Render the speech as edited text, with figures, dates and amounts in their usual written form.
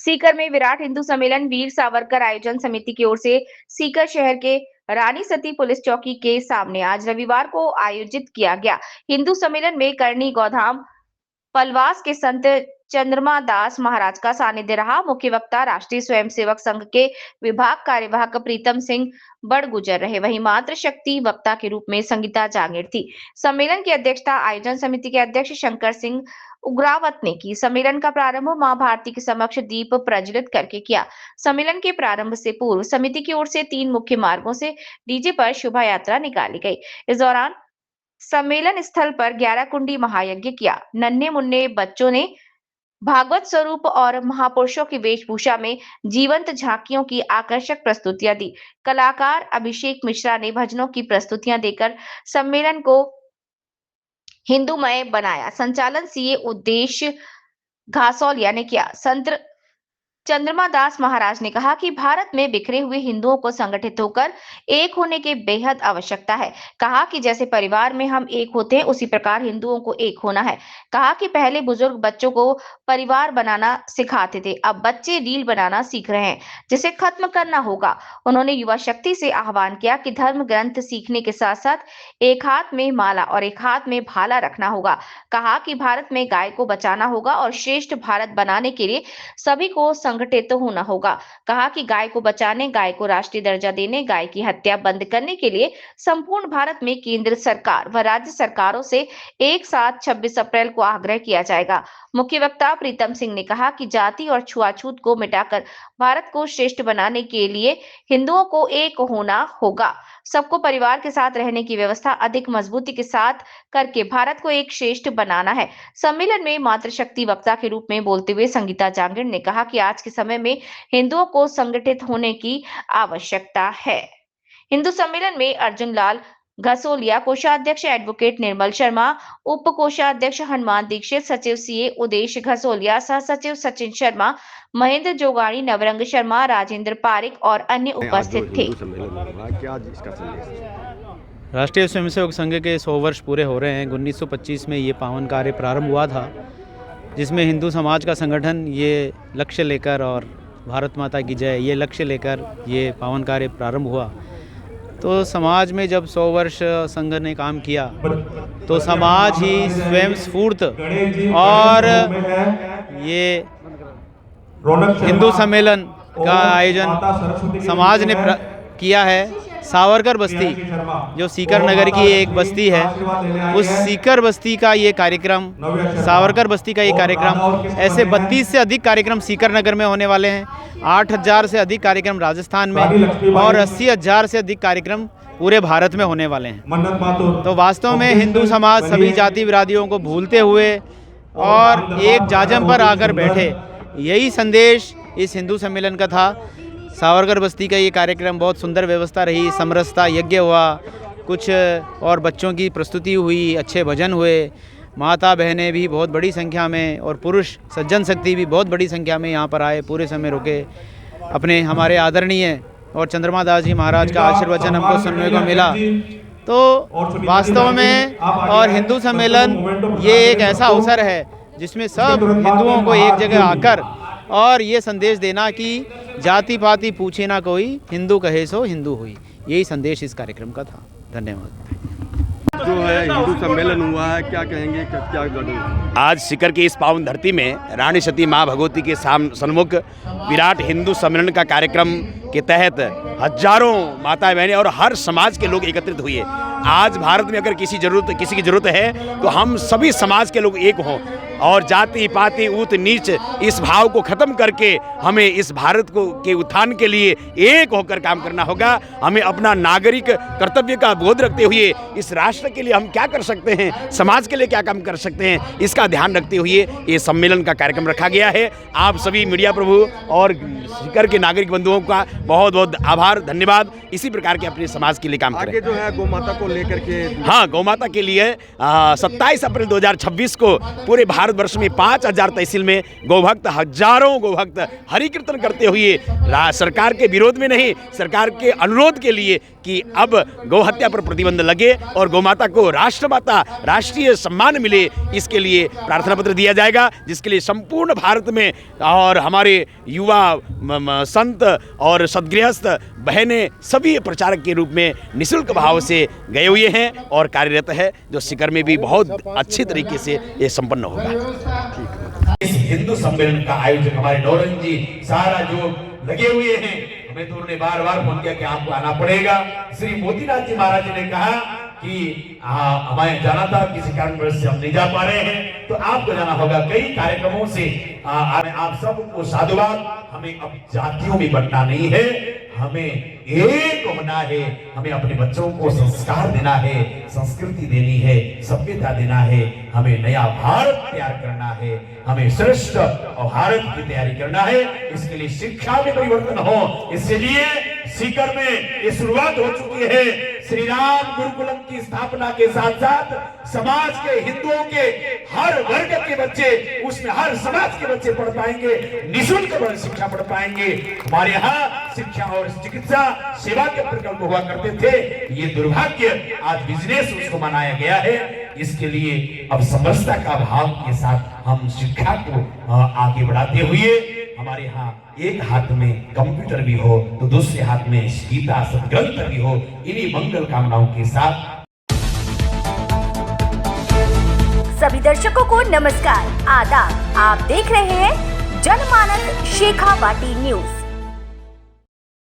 सीकर में विराट हिंदू सम्मेलन वीर सावरकर आयोजन समिति की ओर से सीकर शहर के रानी सती पुलिस चौकी के सामने आज रविवार को आयोजित किया गया। हिंदू सम्मेलन में करनी गौधाम पलवास के संत चंद्रमा दास महाराज का सानिध्य रहा। मुख्य वक्ता राष्ट्रीय स्वयंसेवक संघ के विभाग कार्यवाहक प्रीतम सिंह बड़गुजर रहे। वहीं मातृ शक्ति वक्ता के रूप में संगीता जांगीर थी। सम्मेलन की अध्यक्षता आयोजन समिति के अध्यक्ष शंकर सिंह उग्रावत ने की। सम्मेलन का प्रारंभ मां भारती के समक्ष दीप प्रज्वलित करके किया। सम्मेलन के प्रारंभ से पूर्व समिति की ओर से 3 मुख्य मार्गों से डीजे पर शोभा यात्रा निकाली गई। इस दौरान सम्मेलन स्थल पर 11 कुंडी महायज्ञ किया। नन्हे मुन्ने बच्चों ने भागवत स्वरूप और महापुरुषों की वेशभूषा में जीवंत झांकियों की आकर्षक प्रस्तुतियां दी। कलाकार अभिषेक मिश्रा ने भजनों की प्रस्तुतियां देकर सम्मेलन को हिंदूमय बनाया। संचालन सीए उद्देश्य घासौलिया ने किया। संत चंद्रमा दास महाराज ने कहा कि भारत में बिखरे हुए हिंदुओं को संगठित होकर एक होने की बेहद आवश्यकता है। कहा कि जैसे परिवार में हम एक होते हैं, उसी प्रकार हिंदुओं को एक होना है। कहा कि पहले बुजुर्ग बच्चों को परिवार बनाना सिखाते थे, अब बच्चे रील बनाना सीख रहे हैं, जिसे खत्म करना होगा। उन्होंने युवा शक्ति से आह्वान किया कि धर्म ग्रंथ सीखने के साथ साथ एक हाथ में माला और एक हाथ में भाला रखना होगा। कहा कि भारत में गाय को बचाना होगा और श्रेष्ठ भारत बनाने के लिए सभी को संगठित होना होगा। कहा कि गाय को बचाने, गाय को राष्ट्रीय दर्जा देने, गाय की हत्या बंद करने के लिए संपूर्ण भारत में केंद्र सरकार व राज्य सरकारों से एक साथ 26 अप्रैल को आग्रह किया जाएगा। मुख्य वक्ता प्रीतम सिंह ने कहा कि जाति और छुआछूत को मिटाकर भारत को श्रेष्ठ बनाने के लिए हिंदुओं को एक होना होगा। सबको परिवार के साथ रहने की व्यवस्था अधिक मजबूती के साथ करके भारत को एक श्रेष्ठ बनाना है। सम्मेलन में मातृशक्ति वक्ता के रूप में बोलते हुए संगीता जांगीर ने कहा कि आज के समय में हिंदुओं को संगठित होने की आवश्यकता है। हिंदू सम्मेलन में अर्जुन लाल घसोलिया, कोषाध्यक्ष एडवोकेट निर्मल शर्मा, उप कोषाध्यक्ष हनुमान दीक्षित, सचिव सीए उदेश घसोलिया, सह सचिव सचिन शर्मा, महेंद्र जोगाड़ी, नवरंग शर्मा, राजेंद्र पारिक और अन्य उपस्थित थे। राष्ट्रीय स्वयंसेवक संघ के 100 वर्ष पूरे हो रहे हैं। 1925 में ये पावन कार्य प्रारंभ हुआ था, जिसमें हिंदू समाज का संगठन ये लक्ष्य लेकर और भारत माता की जय ये लक्ष्य लेकर ये पावन कार्य प्रारंभ हुआ। तो समाज में जब 100 वर्ष संघ ने काम किया तो समाज ही स्वयं स्फूर्त और ये हिंदू सम्मेलन का आयोजन समाज ने किया है। सावरकर बस्ती जो सीकर नगर की एक बस्ती है, उस सीकर बस्ती का ये कार्यक्रम, सावरकर बस्ती का ये कार्यक्रम, ऐसे 32 से अधिक कार्यक्रम सीकर नगर में होने वाले हैं। 8,000 से अधिक कार्यक्रम राजस्थान में और 80,000 से अधिक कार्यक्रम पूरे भारत में होने वाले हैं। तो वास्तव में हिंदू समाज सभी जाति विरादियों को भूलते हुए और एक जाजम पर आकर बैठे, यही संदेश इस हिंदू सम्मेलन का था। सावरकर बस्ती का ये कार्यक्रम बहुत सुंदर व्यवस्था रही, समरसता यज्ञ हुआ, कुछ और बच्चों की प्रस्तुति हुई, अच्छे भजन हुए, माता बहनें भी बहुत बड़ी संख्या में और पुरुष सज्जन शक्ति भी बहुत बड़ी संख्या में यहाँ पर आए, पूरे समय रुके। अपने हमारे आदरणीय और चंद्रमा दास जी महाराज का आशीर्वचन हमको सुनने को मिला। तो वास्तव में और हिंदू सम्मेलन ये एक ऐसा अवसर है जिसमें सब हिंदुओं को एक जगह आकर और ये संदेश देना कि जाति पाति पूछे ना कोई, हिंदू कहे सो हिंदू हुई, यही संदेश इस कार्यक्रम का था। धन्यवाद। जो है हिंदू सम्मेलन हुआ है, क्या कहेंगे, क्या आज सीकर की इस पावन धरती में रानी सती माँ भगवती के सन्मुख विराट हिंदू सम्मेलन का कार्यक्रम के तहत हजारों माता बहनें और हर समाज के लोग एकत्रित हुए। आज भारत में अगर किसी की ज़रूरत है तो हम सभी समाज के लोग एक हों और जाति पाति ऊंच नीच इस भाव को ख़त्म करके हमें इस भारत को के उत्थान के लिए एक होकर काम करना होगा। हमें अपना नागरिक कर्तव्य का बोध रखते हुए इस राष्ट्र के लिए हम क्या कर सकते हैं, समाज के लिए क्या काम कर सकते हैं, इसका ध्यान रखते हुए ये सम्मेलन का कार्यक्रम रखा गया है। आप सभी मीडिया प्रभु और सीकर के नागरिक बंधुओं का बहुत बहुत आभार, धन्यवाद। इसी प्रकार के अपने समाज के लिए काम करें। आगे जो है गौ माता को लेकर के, हाँ, गौ माता के लिए 27 अप्रैल 2026 को पूरे भारतवर्ष में 5,000 तहसील में गौभक्त, हजारों गौभक्त हरि कीर्तन करते हुए सरकार के विरोध में नहीं, सरकार के अनुरोध के लिए कि अब गौ हत्या पर प्रतिबंध लगे और गौ माता को राष्ट्रमाता राष्ट्रीय सम्मान मिले, इसके लिए प्रार्थना पत्र दिया जाएगा, जिसके लिए संपूर्ण भारत में और हमारे युवा संत और सद्गृहस्थ बहनें सभी प्रचारक के रूप में निःशुल्क भाव से गए हुए हैं और कार्यरत है, जो सीकर में भी बहुत अच्छी तरीके से ये संपन्न होगा। इस हिंदू सम्मेलन का आयोजक हमारे नौरंग जी सारा जो लगे हुए हैं, हमें तो उन्होंने बार-बार फोन किया कि आपको आना पड़ेगा। श्री मोतीनाथ जी महाराज ने कहा कि हमें जाना था, किसी कारणवश से हम नहीं जा पा रहे हैं, तो आपको जाना होगा। कई कार्यक्रमों से आप सबको साधुवाद। हमें अब जातियों में बंटना नहीं है, हमें एक होना है, हमें अपने बच्चों को संस्कार देना है, संस्कृति देनी है, सभ्यता देना है, हमें नया भारत तैयार करना है, हमें श्रेष्ठ भारत की तैयारी करना है। इसके लिए शिक्षा में परिवर्तन हो, इसलिए सीकर में ये शुरुआत हो चुकी है। श्री राम गुरुकुलम की स्थापना के साथ साथ समाज के हिंदुओं के हर वर्ग के बच्चे, उसमें हर समाज के बच्चे पढ़ पाएंगे, निःशुल्क शिक्षा पढ़ पाएंगे। हमारे यहाँ शिक्षा और चिकित्सा सेवा के प्रकल्प हुआ करते थे, ये दुर्भाग्य आज बिजनेस उसको बनाया गया है। इसके लिए अब समरसता का भाव के साथ हम शिक्षा को आगे बढ़ाते हुए, हमारे यहाँ एक हाथ में कंप्यूटर भी हो तो दूसरे हाथ में गीता सदग्रंथ भी हो, इन्हीं मंगल कामनाओं के साथ सभी दर्शकों को नमस्कार, आदाब। आप देख रहे हैं जनमानस शेखावाटी न्यूज।